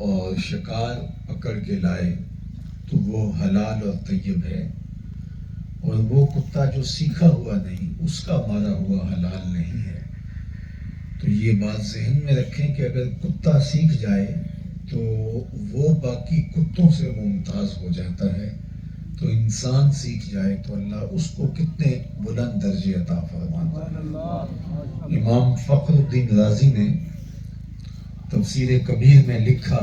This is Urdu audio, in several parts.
اور شکار پکڑ کے لائے تو وہ حلال اور طیب ہے، اور وہ کتا جو سیکھا ہوا نہیں اس کا مارا ہوا حلال نہیں ہے۔ تو یہ بات ذہن میں رکھیں کہ اگر کتا سیکھ جائے تو وہ باقی کتوں سے ممتاز ہو جاتا ہے، تو انسان سیکھ جائے تو اللہ اس کو کتنے بلند درجے عطا فرماتا ہے۔ امام فخر الدین رازی نے تفسیر کبیر میں لکھا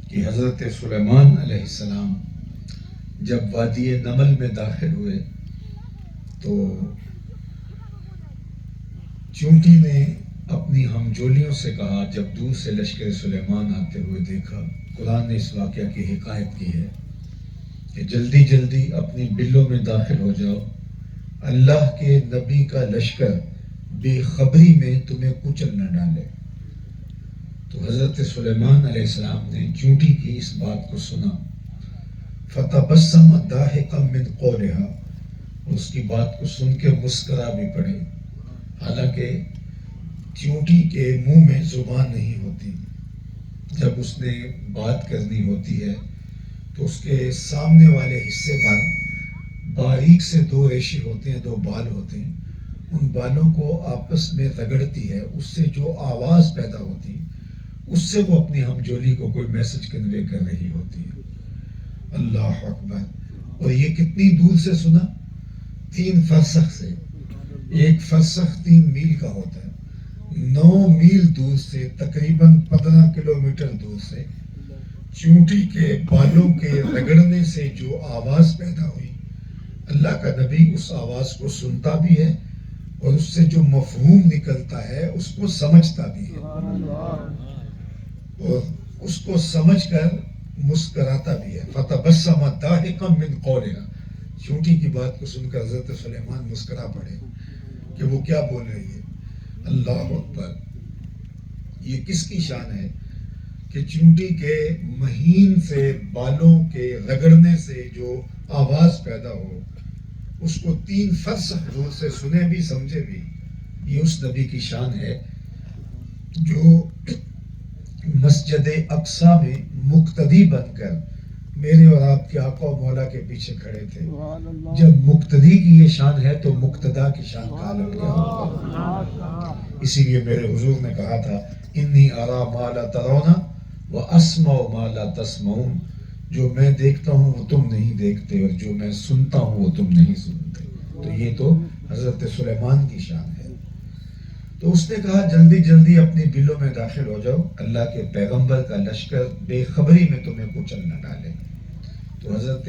کہ حضرت سلیمان علیہ السلام جب وادی نمل میں داخل ہوئے تو چونٹی نے اپنی ہمجولیوں سے کہا، جب دور سے لشکر سلیمان آتے ہوئے دیکھا، قرآن نے اس واقعہ کی حکایت کی ہے کہ جلدی جلدی اپنی بلوں میں داخل ہو جاؤ، اللہ کے نبی کا لشکر بے خبری میں تمہیں کچل نہ ڈالے۔ تو حضرت سلیمان علیہ السلام نے چونٹی کی اس بات کو سنا، فتبسم ضاحکا من قولها، اس کی بات کو سن کے مسکرا بھی پڑے، حالانکہ چونٹی کے منہ میں زبان نہیں ہوتی، جب اس نے بات کرنی ہوتی ہے تو اس کے سامنے والے حصے پر باریک سے دو ریشے ہوتے ہیں، دو بال ہوتے ہیں، ان بالوں کو آپس میں رگڑتی ہے، اس سے جو آواز پیدا ہوتی ہے اس سے وہ اپنی ہمجولی کو کوئی میسج کنوے کر رہی ہوتی ہے۔ اللہ اکبر! اور یہ کتنی دور سے سنا؟ 3 فرسخ سے۔ ایک فرسخ 3 میل کا ہوتا ہے، 9 میل دور سے، تقریباً 15 کلومیٹر دور سے چونٹی کے بالوں کے رگڑنے سے جو آواز پیدا ہوئی، اللہ کا نبی اس آواز کو سنتا بھی ہے اور اس سے جو مفہوم نکلتا ہے اس کو سمجھتا بھی ہے، اور اس کو سمجھ کر مسکراتا بھی ہے۔ فتبسم ضاحکا من قولها، چونٹی کی بات کو سن کر حضرت سلیمان مسکرا پڑے کہ وہ کیا بول رہی ہے۔ اللہ اکبر! یہ کس کی شان ہے کہ چونٹی کے مہین سے بالوں کے رگڑنے سے جو آواز پیدا ہو اس کو 3 فرسخ دور سے سنے بھی سمجھے بھی۔ یہ اس نبی کی شان ہے جو مسجد اقصی میں مقتدی بن کر میرے اور آپ کے آقا و مولا کے پیچھے کھڑے تھے۔ جب مقتدی کی یہ شان ہے تو مقتدا کی شان کا عالم کیا ہوگا؟ اسی لیے میرے حضور نے کہا تھا، انی ارا ما لا ترون واسمع ما لا تسمعون، جو میں دیکھتا ہوں وہ تم نہیں دیکھتے، اور جو میں سنتا ہوں وہ تم نہیں سنتے۔ تو یہ تو حضرت سلیمان کی شان ہے۔ تو اس نے کہا، جلدی جلدی اپنی بلوں میں داخل ہو جاؤ، اللہ کے پیغمبر کا لشکر بے خبری میں تمہیں کچل نہ ڈالے۔ تو حضرت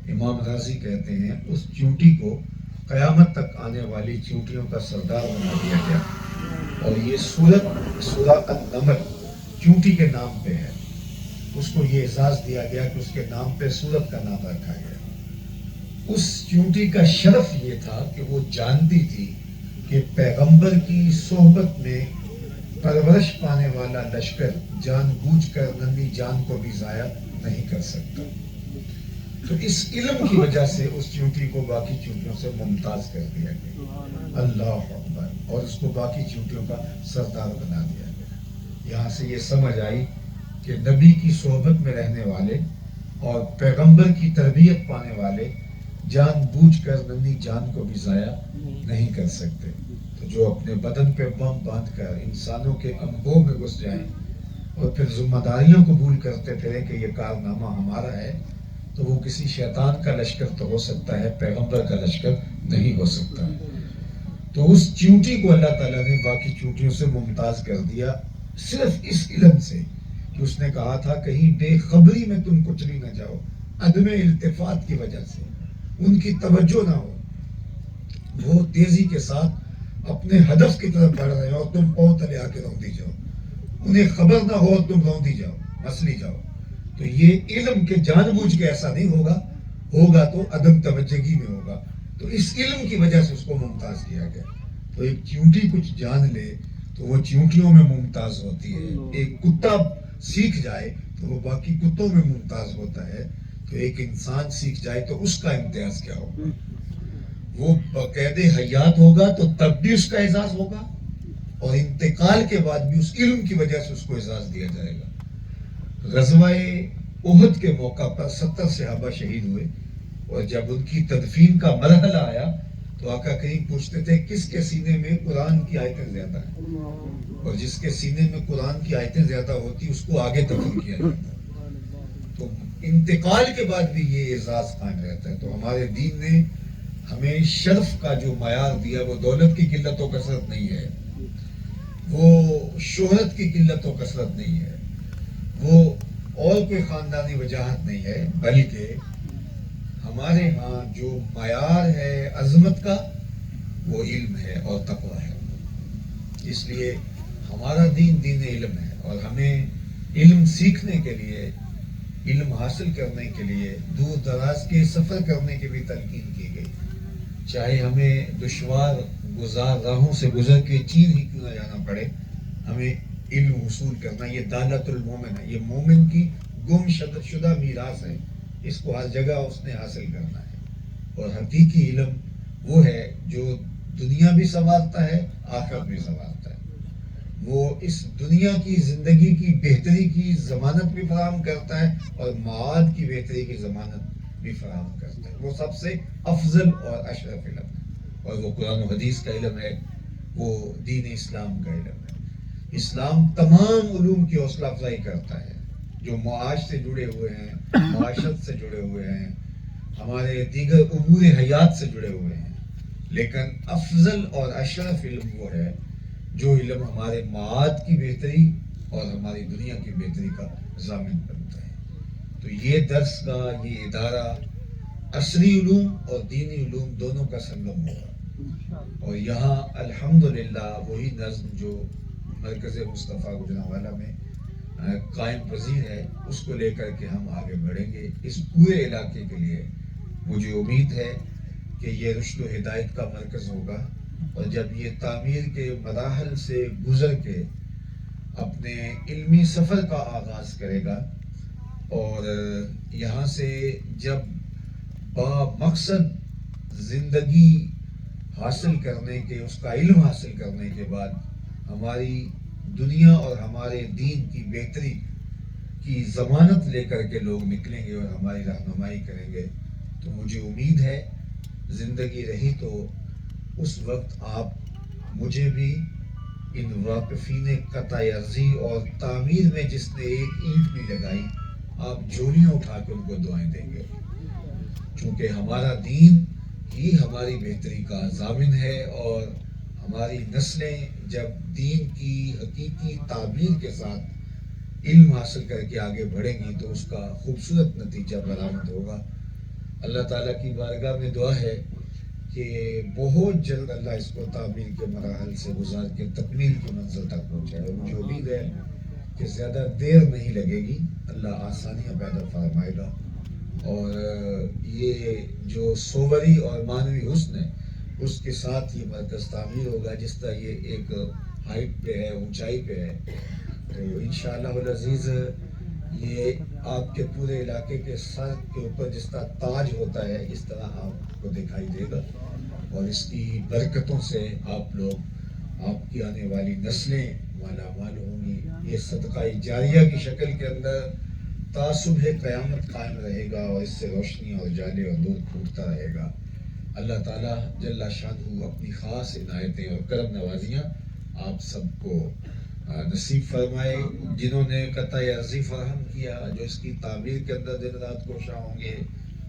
امام رازی کہتے ہیں اس چونٹی کو قیامت تک آنے والی چونٹیوں کا سردار بنا دیا گیا، اور یہ سورہ النمل چونٹی کے نام پہ ہے، اس کو یہ اعزاز دیا گیا کہ اس کے نام پہ سورت کا نام رکھا گیا۔ اس چونٹی کا شرف یہ تھا کہ وہ جانتی تھی کہ پیغمبر کی صحبت میں پرورش پانے والا لشکر جان بوجھ کر ننھی جان کو بھی ضائع نہیں کر سکتا۔ تو اس علم کی وجہ سے اس چونٹی کو باقی چونٹیوں سے ممتاز کر دیا گیا، اللہ اکبر، اور اس کو باقی چونٹیوں کا سردار بنا دیا گیا۔ یہاں سے یہ سمجھ آئی کہ نبی کی صحبت میں رہنے والے اور پیغمبر کی تربیت پانے والے جان بوجھ کر ننھی جان کو بھی ضائع نہیں کر سکتے۔ تو جو اپنے بدن پہ بم باندھ کر انسانوں کے انبوں میں گھس جائیں اور پھر ذمہ داریوں قبول کرتے پھریں کہ یہ کارنامہ ہمارا ہے، تو وہ کسی شیطان کا لشکر تو ہو سکتا ہے، پیغمبر کا لشکر نہیں ہو سکتا۔ تو اس چونٹی کو اللہ تعالیٰ نے باقی چونٹیوں سے ممتاز کر دیا، صرف اس علم سے کہ اس نے کہا تھا کہیں بے خبری میں تم کچلی نہ جاؤ، عدم التفات کی وجہ سے ان کی توجہ نہ ہو، وہ تیزی کے ساتھ اپنے ہدف کی طرف بڑھ رہے ہو اور تم پاؤں تلے آ کے روندی جاؤ، انہیں خبر نہ ہو اور تم روندی جاؤ، مسلی جاؤ۔ تو یہ علم کے جان بوجھ کے ایسا نہیں ہوگا تو عدم توجہی میں ہوگا۔ تو اس علم کی وجہ سے اس کو ممتاز کیا گیا۔ تو ایک چونٹی کچھ جان لے تو وہ چونٹیوں میں ممتاز ہوتی ہے، ایک کتا سیکھ جائے تو وہ باقی کتوں میں ممتاز ہوتا ہے، تو ایک انسان سیکھ جائے تو اس کا امتیاز کیا ہوگا؟ وہ بقید حیات ہوگا تو تب بھی اس کا اعزاز ہوگا، اور انتقال کے بعد بھی اس علم کی وجہ سے اس کو اعزاز دیا جائے گا۔ غزوہ احد کے موقع پر 70 صحابہ شہید ہوئے، اور جب ان کی تدفین کا مرحلہ آیا تو آقا کریم پوچھتے تھے کس کے سینے میں قرآن کی آیتیں زیادہ ہیں، اور جس کے سینے میں قرآن کی آیتیں زیادہ ہوتی اس کو آگے دفن کیا جاتا۔ تو انتقال کے بعد بھی یہ اعزاز قائم رہتا ہے۔ تو ہمارے دین نے ہمیں شرف کا جو معیار دیا وہ دولت کی قلت و کثرت نہیں ہے، وہ شہرت کی قلت و کثرت نہیں ہے، وہ اور کوئی خاندانی وجاہت نہیں ہے، بلکہ ہمارے ہاں جو معیار ہے عظمت کا وہ علم ہے اور تقویٰ ہے۔ اس لیے ہمارا دین دین علم ہے، اور ہمیں علم سیکھنے کے لیے، علم حاصل کرنے کے لیے دور دراز کے سفر کرنے کی بھی تلقین کی گئی، چاہے ہمیں دشوار گزار راہوں سے گزر کے چین ہی کیوں نہ جانا پڑے، ہمیں علم حصول کرنا یہ دالت المومن ہے، یہ مومن کی گم شدہ میراث ہے، اس کو ہر جگہ اس نے حاصل کرنا ہے۔ اور حقیقی علم وہ ہے جو دنیا بھی سنوارتا ہے، آخرت بھی سنوارتا ہے، وہ اس دنیا کی زندگی کی بہتری کی ضمانت بھی فراہم کرتا ہے اور معاد کی بہتری کی ضمانت بھی فراہم کرتا ہے۔ وہ سب سے افضل اور اشرف علم ہے، اور وہ قرآن و حدیث کا علم ہے، وہ دین اسلام کا علم ہے۔ اسلام تمام علوم کی حوصلہ افزائی کرتا ہے جو معاش سے جڑے ہوئے ہیں، معاشرت سے جڑے ہوئے ہیں، ہمارے دیگر امور حیات سے جڑے ہوئے ہیں، لیکن افضل اور اشرف علم وہ ہے جو علم ہمارے معاد کی بہتری اور ہماری دنیا کی بہتری کا ضامن بنتا ہے۔ تو یہ درس گاہ، یہ ادارہ عصری علوم اور دینی علوم دونوں کا سنگم ہوگا، اور یہاں الحمدللہ وہی نظم جو مرکز مصطفیٰ گوجرانوالہ میں قائم پذیر ہے اس کو لے کر کے ہم آگے بڑھیں گے۔ اس پورے علاقے کے لیے مجھے امید ہے کہ یہ رشد و ہدایت کا مرکز ہوگا، اور جب یہ تعمیر کے مراحل سے گزر کے اپنے علمی سفر کا آغاز کرے گا، اور یہاں سے جب با مقصد زندگی حاصل کرنے کے، اس کا علم حاصل کرنے کے بعد ہماری دنیا اور ہمارے دین کی بہتری کی ضمانت لے کر کے لوگ نکلیں گے اور ہماری رہنمائی کریں گے، تو مجھے امید ہے زندگی رہی تو اس وقت آپ مجھے بھی ان واقفین قطع ارضی اور تعمیر میں جس نے ایک اینٹ بھی لگائی، آپ جھولیاں اٹھا کے ان کو دعائیں دیں گے، چونکہ ہمارا دین ہی ہماری بہتری کا ضامن ہے، اور ہماری نسلیں جب دین کی حقیقی تعبیر کے ساتھ علم حاصل کر کے آگے بڑھیں گی تو اس کا خوبصورت نتیجہ برآمد ہوگا۔ اللہ تعالیٰ کی بارگاہ میں دعا ہے کہ بہت جلد اللہ اس کو تعبیر کے مراحل سے گزار کے تکمیل کی منزل تک پہنچائے، اور مجھے امید ہے کہ زیادہ دیر نہیں لگے گی، اللہ آسانیاں پیدا فرمائے گا، اور یہ جو صوری اور معنوی حسن ہے اس کے ساتھ یہ مرکز تعمیر ہوگا، جس طرح یہ ایک ہائٹ پہ ہے، اونچائی پہ ہے، تو انشاءاللہ العزیز یہ آپ کے پورے علاقے کے سر کے اوپر جس طرح تاج ہوتا ہے اس طرح آپ کو دکھائی دے گا، اور اس کی برکتوں سے آپ لوگ، آپ کی آنے والی نسلیں مالا مال ہوں گی۔ یہ صدقہ جاریہ کی شکل کے اندر تا صبح قیامت قائم رہے گا، اور اس سے روشنی اور جالے اور نور پھوٹتا رہے گا۔ اللہ تعالیٰ جل شانہ اپنی خاص عنایتیں اور کرم نوازیاں آپ سب کو نصیب فرمائے۔ جنہوں نے قطع ارضی فراہم کیا، جو اس کی تعمیر کے اندر دن رات کوشاں ہوں گے،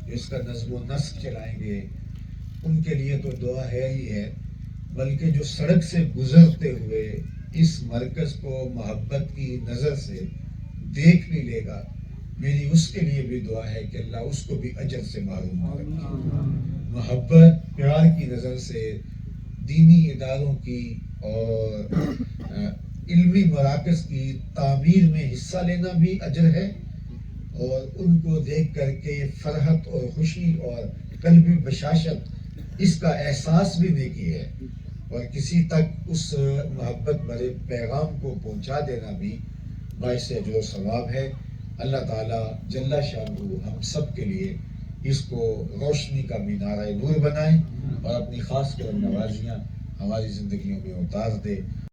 جو اس کا نظم و نسق چلائیں گے، ان کے لیے تو دعا ہے ہی ہے، بلکہ جو سڑک سے گزرتے ہوئے اس مرکز کو محبت کی نظر سے دیکھ بھی لے گا، میری اس کے لیے بھی دعا ہے کہ اللہ اس کو بھی اجر سے محروم نہ رکھے۔ محبت پیار کی نظر سے دینی اداروں کی اور علمی مراکز کی تعمیر میں حصہ لینا بھی اجر ہے، اور ان کو دیکھ کر کے فرحت اور خوشی اور قلبی بشاشت اس کا احساس بھی نیکی ہے، اور کسی تک اس محبت بھرے پیغام کو پہنچا دینا بھی باعث اجر و ثواب ہے۔ اللہ تعالیٰ جل شانہ ہم سب کے لیے اس کو روشنی کا مینارہ نور بنائے، اور اپنی خاص کرم نوازیاں ہماری زندگیوں میں اتار دے۔